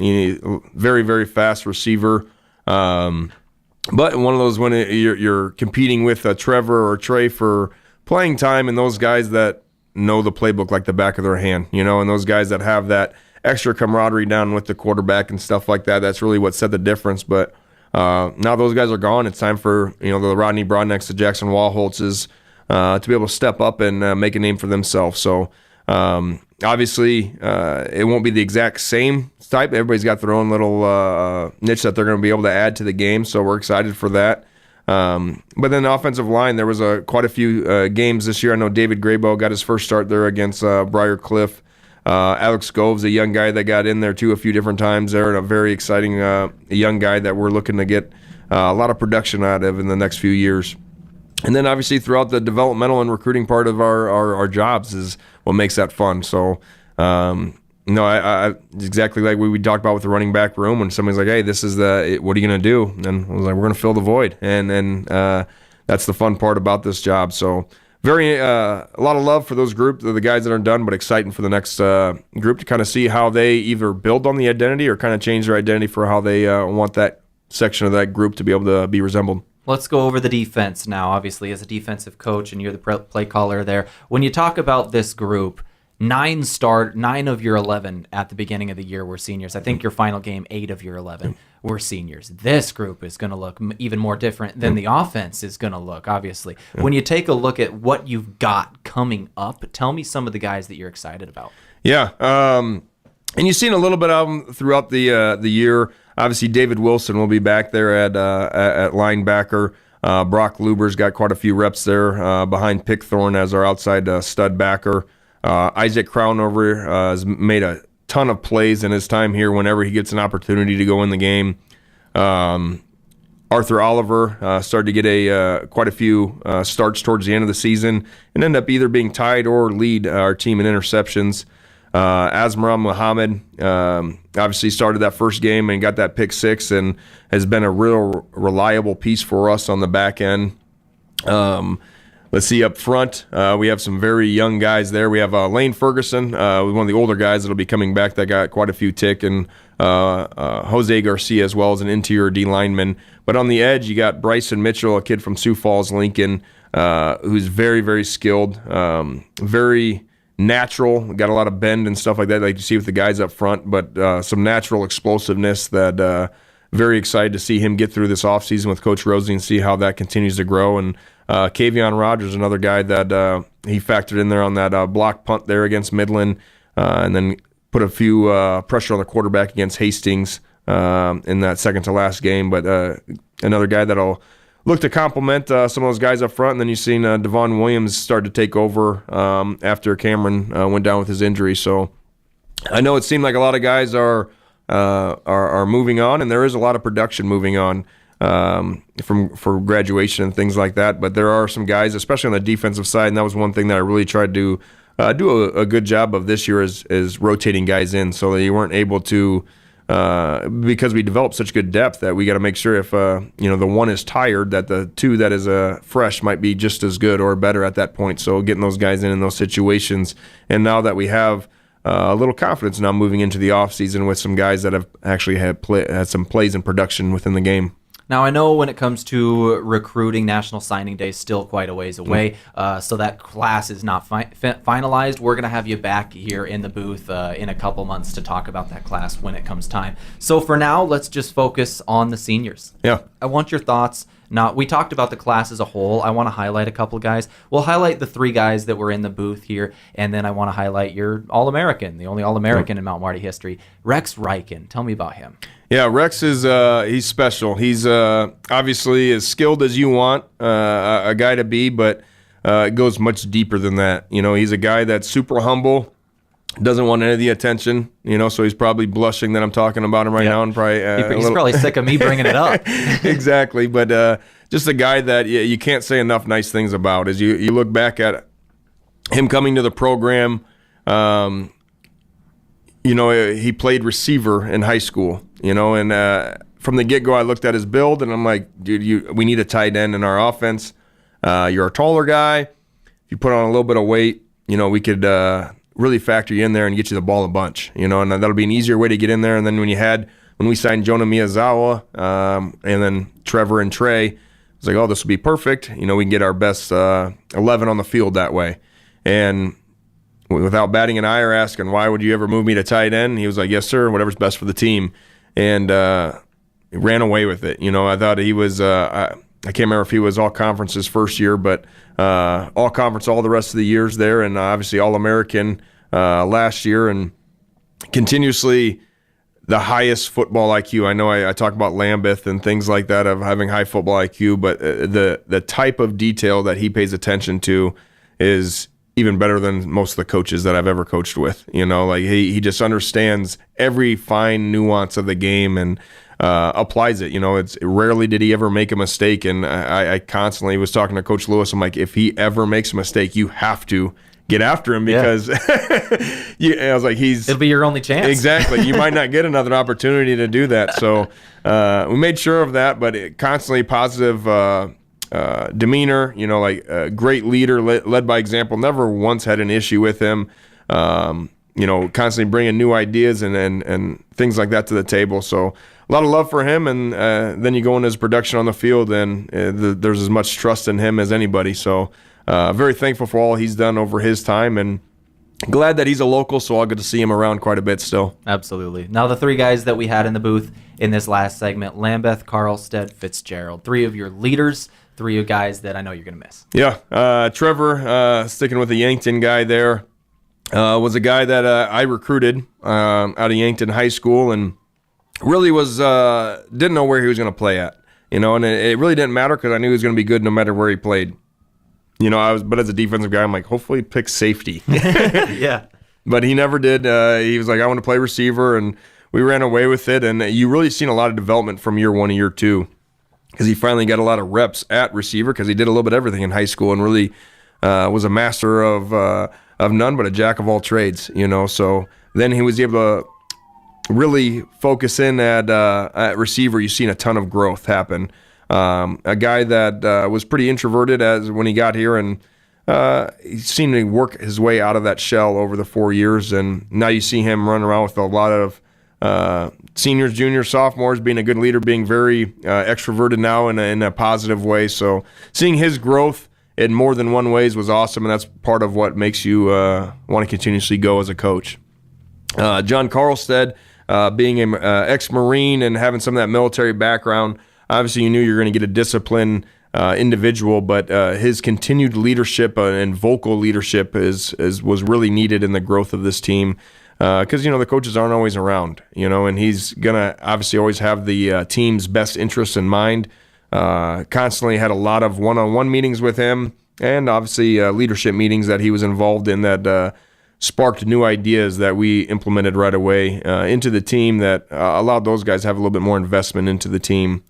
Very, very fast receiver. But one of those when you're competing with Trevor or Trey for playing time, and those guys that know the playbook like the back of their hand, and those guys that have that extra camaraderie down with the quarterback and stuff like that. That's really what set the difference. But now those guys are gone. It's time for the Rodney Broadnex, the Jackson Wallholtzes to be able to step up and make a name for themselves. So obviously it won't be the exact same type. Everybody's got their own little niche that they're going to be able to add to the game. So we're excited for that. But then the offensive line, there was quite a few games this year. I know David Graybo got his first start there against Briar Cliff. Alex Gove's a young guy that got in there too a few different times there, and a very exciting young guy that we're looking to get a lot of production out of in the next few years. And then obviously throughout the developmental and recruiting part of our jobs is what makes that fun. So I exactly like we talked about with the running back room when somebody's like, hey, this is what are you going to do? And I was like, we're going to fill the void. And that's the fun part about this job. So very a lot of love for those groups, the guys that are done, but exciting for the next group to kind of see how they either build on the identity or kind of change their identity for how they want that section of that group to be able to be resembled. Let's go over the defense now. Obviously, as a defensive coach, and you're the play caller there. When you talk about this group, 9 of your 11 at the beginning of the year were seniors. I think your final game, 8 of your 11 were seniors. This group is going to look even more different than the offense is going to look, obviously. When you take a look at what you've got coming up, tell me some of the guys that you're excited about. Yeah, and you've seen a little bit of them throughout the year. Obviously, David Wilson will be back there at linebacker. Brock Luber's got quite a few reps there behind Pickthorne as our outside stud backer. Isaac Crownover has made a ton of plays in his time here whenever he gets an opportunity to go in the game. Arthur Oliver started to get quite a few starts towards the end of the season and ended up either being tied or lead our team in interceptions. Asmaram Muhammad obviously started that first game and got that pick 6 and has been a real reliable piece for us on the back end. Let's see, up front, we have some very young guys there. We have Lane Ferguson, one of the older guys that will be coming back that got quite a few tick, and Jose Garcia as well as an interior D lineman. But on the edge, you got Bryson Mitchell, a kid from Sioux Falls, Lincoln, who's very, very skilled, very natural, got a lot of bend and stuff like that, like you see with the guys up front, but some natural explosiveness that very excited to see him get through this offseason with Coach Rosie and see how that continues to grow. And Kavion Rogers, another guy that he factored in there on that block punt there against Midland, and then put a few pressure on the quarterback against Hastings in that second to last game. But another guy that'll look to complement some of those guys up front. And then you've seen Devon Williams start to take over after Cameron went down with his injury. So I know it seemed like a lot of guys are moving on, and there is a lot of production moving on for graduation and things like that. But there are some guys, especially on the defensive side, and that was one thing that I really tried to do a good job of this year is rotating guys in, so that you weren't able to because we developed such good depth that we got to make sure if the one is tired, that the 2 that is fresh might be just as good or better at that point. So getting those guys in those situations, and now that we have a little confidence now moving into the offseason with some guys that have actually had some plays in production within the game. Now, I know when it comes to recruiting, National Signing Day is still quite a ways away, so that class is not finalized. We're going to have you back here in the booth in a couple months to talk about that class when it comes time. So for now, let's just focus on the seniors. Yeah. I want your thoughts. Now, we talked about the class as a whole. I want to highlight a couple guys. We'll highlight the 3 guys that were in the booth here, and then I want to highlight your All-American, the only All-American in Mount Marty history, Rex Ryken. Tell me about him. Yeah, Rex is he's special. He's obviously as skilled as you want a guy to be, but it goes much deeper than that. He's a guy that's super humble, doesn't want any of the attention, so he's probably blushing that I'm talking about him right now. And probably he's probably sick of me bringing it up. Exactly, but just a guy that you can't say enough nice things about. As you look back at him coming to the program, he played receiver in high school, and from the get-go I looked at his build, and I'm like, dude, we need a tight end in our offense. You're a taller guy. If you put on a little bit of weight, we could really factor you in there and get you the ball a bunch, and that'll be an easier way to get in there. And then when we signed Jonah Miyazawa and then Trevor and Trey, I was like, oh, this will be perfect. We can get our best 11 on the field that way. And without batting an eye or asking, why would you ever move me to tight end? He was like, yes, sir, whatever's best for the team. And ran away with it. I thought he was I can't remember if he was all-conference his first year, but all-conference all the rest of the years there, and obviously All-American last year, and continuously the highest football IQ. I know I talk about Lambeth and things like that of having high football IQ, but the type of detail that he pays attention to is even better than most of the coaches that I've ever coached with. He just understands every fine nuance of the game and applies it. It's rarely did he ever make a mistake, and I constantly was talking to Coach Lewis. I'm like, if he ever makes a mistake, you have to get after him because I was like, it'll be your only chance. Exactly. You might not get another opportunity to do that. So we made sure of that, but constantly positive demeanor, a great leader, led by example. Never once had an issue with him. Constantly bringing new ideas and things like that to the table. So a lot of love for him, and then you go into his production on the field, and there's as much trust in him as anybody. So very thankful for all he's done over his time, and glad that he's a local, so I'll get to see him around quite a bit still. Absolutely. Now, the three guys that we had in the booth in this last segment, Lambeth, Carlstedt, Fitzgerald, three of your leaders, three of guys that I know you're going to miss. Yeah, Trevor, sticking with the Yankton guy there, was a guy that I recruited out of Yankton High School and really didn't know where he was going to play at. And it really didn't matter because I knew he was going to be good no matter where he played. But as a defensive guy, I'm like, hopefully pick safety. Yeah. But he never did. He was like, I want to play receiver, and we ran away with it. And you really seen a lot of development from year one to year two because he finally got a lot of reps at receiver because he did a little bit of everything in high school and really was a master of none but a jack of all trades. So then he was able to really focus in at receiver. You've seen a ton of growth happen. A guy that was pretty introverted as when he got here, and he seemed to work his way out of that shell over the 4 years. And now you see him run around with a lot of seniors, juniors, sophomores, being a good leader, being very extroverted now in a positive way. So seeing his growth in more than one ways was awesome, and that's part of what makes you want to continuously go as a coach. John Carlstedt, being an ex-Marine and having some of that military background, obviously you knew you were going to get a disciplined individual, but his continued leadership and vocal leadership was really needed in the growth of this team because, the coaches aren't always around, and he's going to obviously always have the team's best interests in mind. Constantly had a lot of one-on-one meetings with him and obviously leadership meetings that he was involved in that sparked new ideas that we implemented right away into the team that allowed those guys to have a little bit more investment into the team.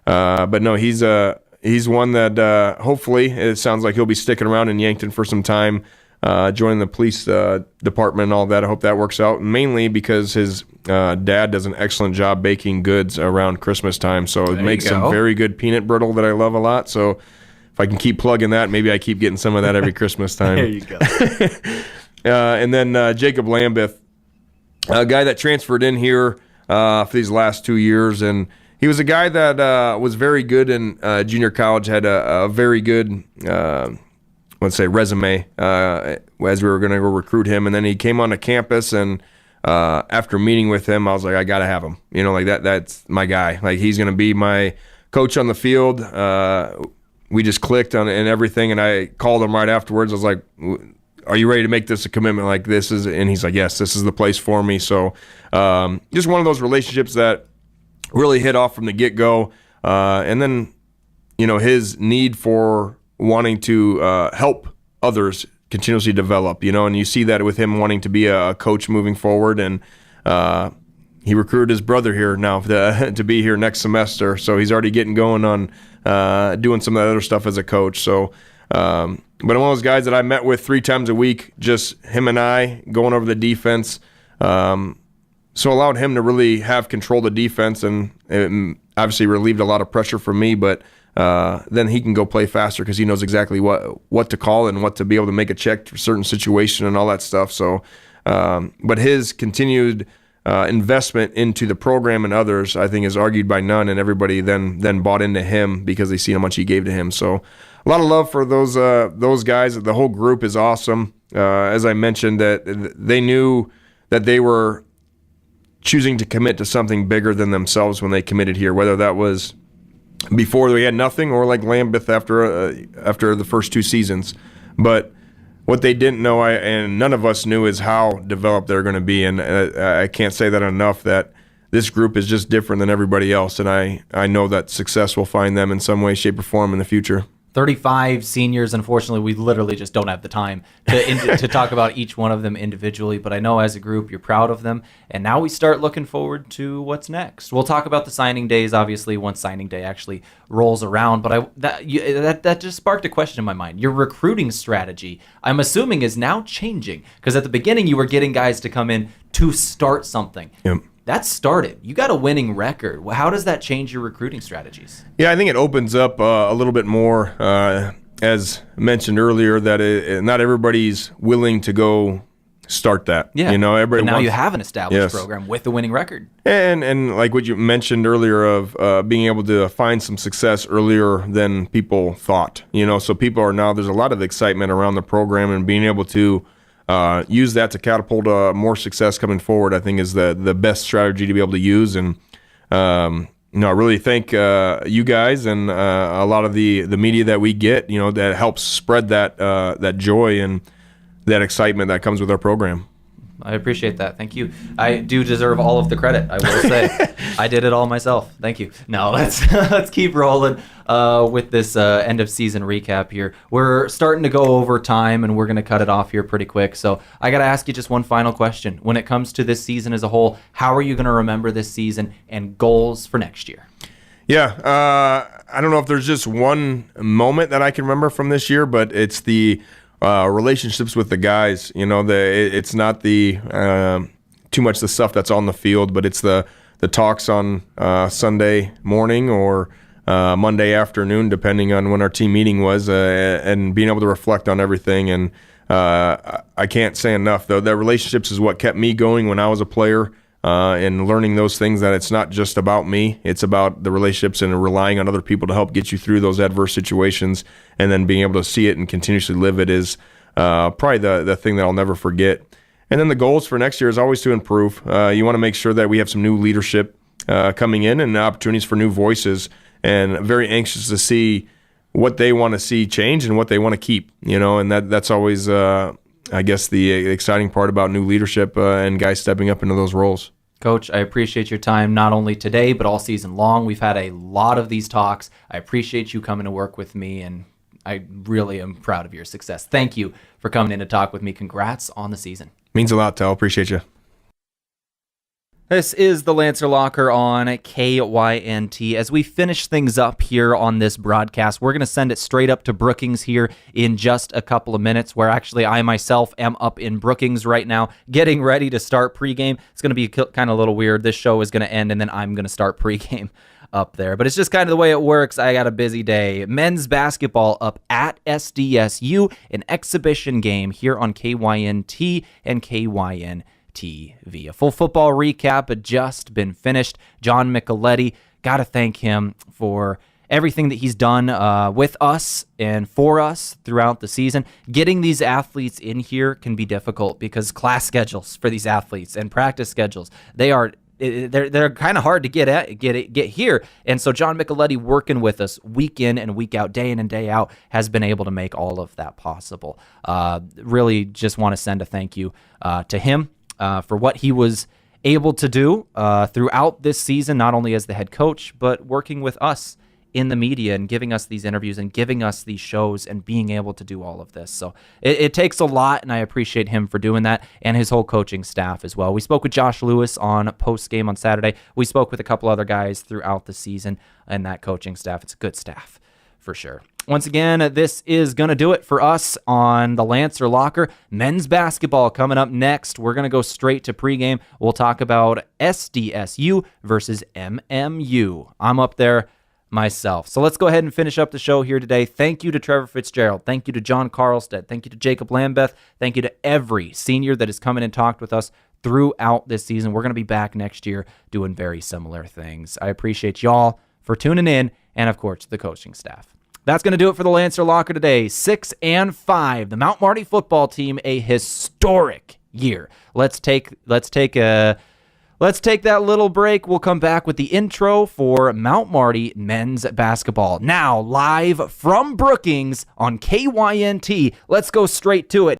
But no, he's one that hopefully it sounds like he'll be sticking around in Yankton for some time, joining the police department and all that. I hope that works out, mainly because his dad does an excellent job baking goods around Christmas time. So it makes some very good peanut brittle that I love a lot. So if I can keep plugging that, maybe I keep getting some of that every Christmas time. There you go. And then Jacob Lambeth, a guy that transferred in here for these last 2 years, and he was a guy that was very good in junior college, had a very good, resume as we were going to go recruit him. And then he came onto campus, and after meeting with him, I was like, I got to have him. That's my guy. Like, he's going to be my coach on the field. We just clicked on it and everything, and I called him right afterwards. I was like, are you ready to make this a commitment like this? And he's like, yes, this is the place for me. So just one of those relationships that really hit off from the get-go. And then, his need for wanting to help others continuously develop, and you see that with him wanting to be a coach moving forward. And he recruited his brother here now to be here next semester. So he's already getting going on doing some of that other stuff as a coach. So, but I'm one of those guys that I met with 3 times a week, just him and I going over the defense. So allowed him to really have control of the defense, and it obviously relieved a lot of pressure from me, but then he can go play faster because he knows exactly what to call and what to be able to make a check for certain situation and all that stuff. So, but his continued investment into the program and others, I think, is argued by none, and everybody then bought into him because they see how much he gave to him. So a lot of love for those guys. The whole group is awesome. As I mentioned, that they knew that they were choosing to commit to something bigger than themselves when they committed here, whether that was before they had nothing or like Lambeth after the first 2 seasons. But what they didn't know, and none of us knew, is how developed they're going to be. And I can't say that enough, that this group is just different than everybody else. And I know that success will find them in some way, shape, or form in the future. 35 seniors. Unfortunately, we literally just don't have the time to talk about each one of them individually, but I know as a group you're proud of them, and now we start looking forward to what's next. We'll talk about the signing days, obviously, once signing day actually rolls around, but that just sparked a question in my mind. Your recruiting strategy, I'm assuming, is now changing, because at the beginning you were getting guys to come in to start something. Yep. That started. You got a winning record. How does that change your recruiting strategies? Yeah, I think it opens up a little bit more, as mentioned earlier, that not everybody's willing to go start that. Yeah, everybody but now wants, you have an established program with a winning record. And like what you mentioned earlier of being able to find some success earlier than people thought. So people are now, there's a lot of excitement around the program and being able to use that to catapult more success coming forward, I think is the best strategy to be able to use. And I really thank you guys and a lot of the media that we get, that helps spread that joy and that excitement that comes with our program. I appreciate that. Thank you. I do deserve all of the credit, I will say. I did it all myself. Thank you. No, let's keep rolling with this end of season recap here. We're starting to go over time, and we're going to cut it off here pretty quick. So I got to ask you just one final question. When it comes to this season as a whole, how are you going to remember this season and goals for next year? Yeah, I don't know if there's just one moment that I can remember from this year, but it's the relationships with the guys. It's not the too much the stuff that's on the field, but it's the talks on Sunday morning or Monday afternoon, depending on when our team meeting was, and being able to reflect on everything. And I can't say enough, though, that relationships is what kept me going when I was a player, and learning those things, that it's not just about me, it's about the relationships and relying on other people to help get you through those adverse situations, and then being able to see it and continuously live it is probably the thing that I'll never forget. And then the goals for next year is always to improve. You want to make sure that we have some new leadership coming in and opportunities for new voices, and very anxious to see what they want to see change and what they want to keep, and that's always, I guess, the exciting part about new leadership and guys stepping up into those roles. Coach, I appreciate your time, not only today, but all season long. We've had a lot of these talks. I appreciate you coming to work with me, and I really am proud of your success. Thank you for coming in to talk with me. Congrats on the season. Means a lot, Tehl. Appreciate you. This is the Lancer Locker on KYNT. As we finish things up here on this broadcast, we're going to send it straight up to Brookings here in just a couple of minutes, where actually I myself am up in Brookings right now, getting ready to start pregame. It's going to be kind of a little weird. This show is going to end, and then I'm going to start pregame up there. But it's just kind of the way it works. I got a busy day. Men's basketball up at SDSU, an exhibition game here on KYNT and KYN TV. A full football recap had just been finished. John Michaletti, got to thank him for everything that he's done with us and for us throughout the season. Getting these athletes in here can be difficult because class schedules for these athletes and practice schedules, they're kind of hard to get here. And so John Michaletti, working with us week in and week out, day in and day out, has been able to make all of that possible. Really just want to send a thank you to him for what he was able to do throughout this season, not only as the head coach, but working with us in the media and giving us these interviews and giving us these shows and being able to do all of this. So it takes a lot, and I appreciate him for doing that, and his whole coaching staff as well. We spoke with Josh Lewis on post-game on Saturday. We spoke with a couple other guys throughout the season, and that coaching staff, it's a good staff for sure. Once again, this is going to do it for us on the Lancer Locker. Men's basketball coming up next. We're going to go straight to pregame. We'll talk about SDSU versus MMU. I'm up there myself. So let's go ahead and finish up the show here today. Thank you to Trevor Fitzgerald. Thank you to John Carlstedt. Thank you to Jacob Lambeth. Thank you to every senior that has come in and talked with us throughout this season. We're going to be back next year doing very similar things. I appreciate y'all for tuning in, and of course, the coaching staff. That's going to do it for the Lancer Locker today. 6-5. The Mount Marty football team, a historic year. Let's take that little break. We'll come back with the intro for Mount Marty men's basketball. Now, live from Brookings on KYNT. Let's go straight to it.